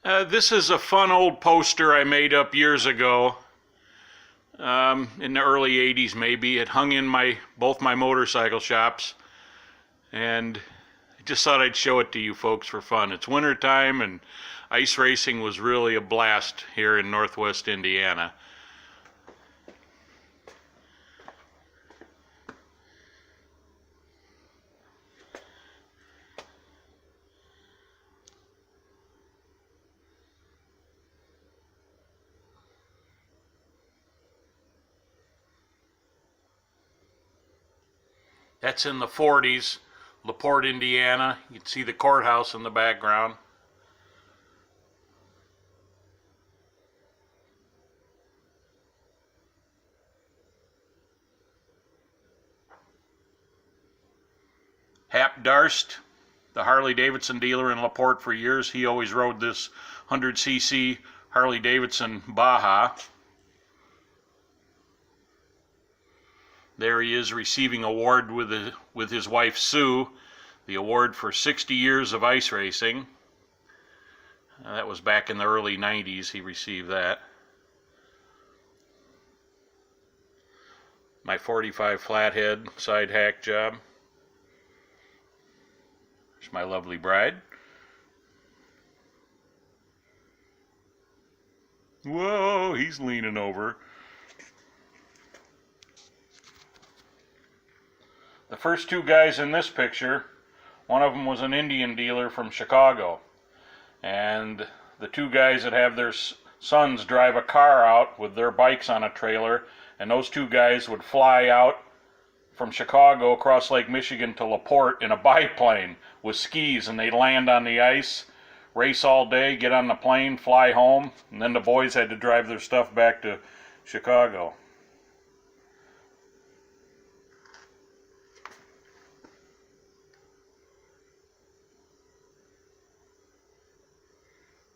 This is a fun old poster I made up years ago, in the early 80s maybe. It hung in both my motorcycle shops, and I just thought I'd show it to you folks for fun. It's winter time, and ice racing was really a blast here in northwest Indiana. That's in the 40s, LaPorte, Indiana. You can see the courthouse in the background. Hap Darst, the Harley-Davidson dealer in LaPorte for years, he always rode this 100cc Harley-Davidson Baja. There he is receiving an award with his wife Sue, the award for 60 years of ice racing. That was back in the early 90s he received that. My 45 flathead side hack job. There's my lovely bride. Whoa, he's leaning over. The first two guys in this picture, one of them was an Indian dealer from Chicago, and the two guys that have their sons drive a car out with their bikes on a trailer, and those two guys would fly out from Chicago across Lake Michigan to LaPorte in a biplane with skis, and they'd land on the ice, race all day, get on the plane, fly home, and then the boys had to drive their stuff back to Chicago.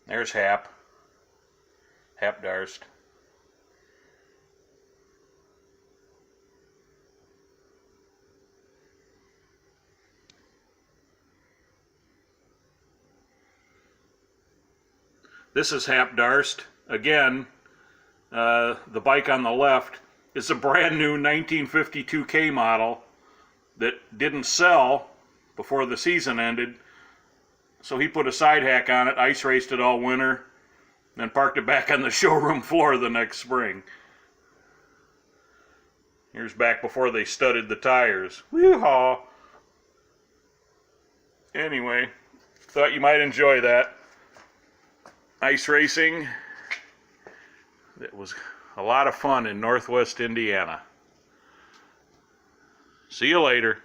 There's Hap Darst. This is Hap Darst. Again, the bike on the left is a brand new 1952 K model that didn't sell before the season ended. So he put a side hack on it, ice raced it all winter, then parked it back on the showroom floor the next spring. Here's back before they studded the tires. Woo-haw! Anyway, thought you might enjoy that. Ice racing. It was a lot of fun in northwest Indiana. See you later.